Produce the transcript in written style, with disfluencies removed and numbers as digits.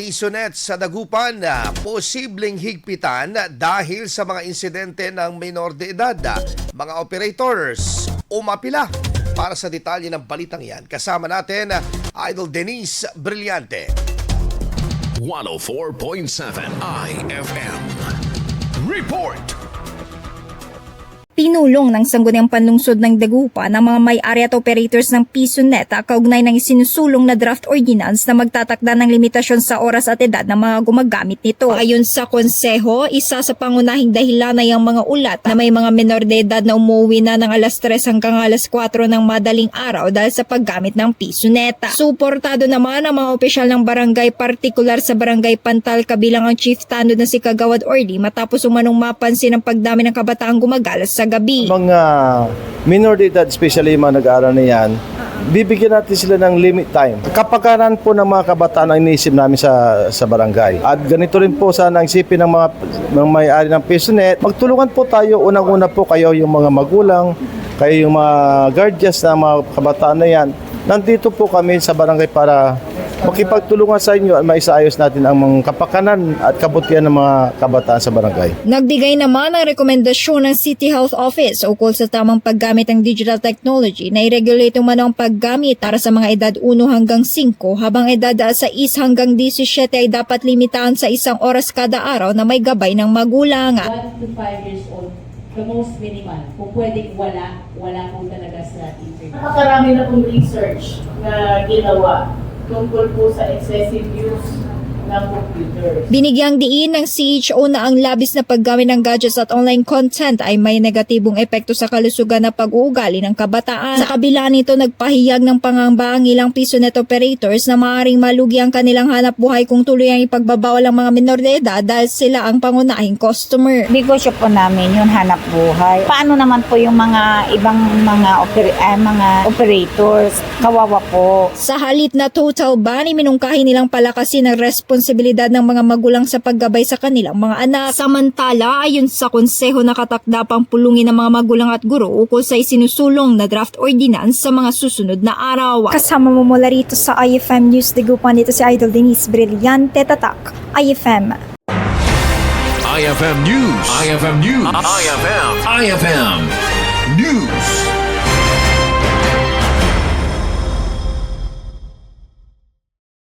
PISONet sa Dagupan na posibleng higpitan dahil sa mga insidente ng minor de edad. Mga operators umapila. Para sa detalye ng balitang yan, kasama natin Idol Denise Brillante. 104.7 IFM Report. Pinulong ng Sangguniang Panlungsod ng Dagupan ang mga may-ari at operators ng PISONet kaugnay ng isinusulong na draft ordinance na magtatakda ng limitasyon sa oras at edad ng mga gumagamit nito. Ayon sa konseho, isa sa pangunahing dahilan ay ang mga ulat na may mga menor de edad na umuwi na ng alas 3 hanggang alas 4 ng madaling araw dahil sa paggamit ng PISONet. Suportado naman ang mga opisyal ng barangay, partikular sa Barangay Pantal kabilang ang Chief Tanod na si Kagawad Orly matapos umanong mapansin ang pagdami ng kabataang gumagalas sa gabi. Mga minor de edad, especially yung mga nag-aaral na yan, bibigyan natin sila ng limit time. Kapakanan po ng mga kabataan ang iniisip namin sa barangay. At ganito rin po sana ang isipin ng mga may-ari ng PISONet. Magtulungan po tayo, unang-una po kayo yung mga magulang, kayo yung mga guardians ng mga kabataan na yan. Nandito po kami sa barangay para makipagtulungan sa inyo at maisaayos natin ang mga kapakanan at kabutihan ng mga kabataan sa barangay. Nagbigay naman ng rekomendasyon ng City Health Office ukol sa tamang paggamit ng digital technology na i-regulate umano ang paggamit para sa mga edad 1 hanggang 5 habang edad 6 hanggang 17 ay dapat limitahan sa 1 oras kada araw na may gabay ng magulang. 1 to 5 years old, the most minimal. Kung pwedeng wala po talaga sa internet. Napakarami na pong research na ginawa tungkol po sa excessive use ng computers. Binigyang diin ng CHO na ang labis na paggamit ng gadgets at online content ay may negatibong epekto sa kalusugan na pag-uugali ng kabataan. Sa kabila nito, nagpahayag ng pangamba ang ilang PISONet operators na maaaring malugi ang kanilang hanap buhay kung tuloy ang ipagbabawal ang mga minor de edad dahil sila ang pangunahing customer. Negosyo po namin yun, hanap buhay. Paano naman po yung mga ibang mga operators? Kawawa po. Sa halip na total ban, minungkahi nilang palakasin ang responsibilidad ng mga magulang sa paggabay sa kanilang mga anak. Samantala, ayon sa konseho, nakatakda pang pulungin ng mga magulang at guro ukol sa isinusulong na draft ordinance sa mga susunod na araw. Kasama mo mula rito sa IFM News Dagupan, dito si Idol Denise Brillante, Tatak, IFM. IFM News. IFM News. IFM News.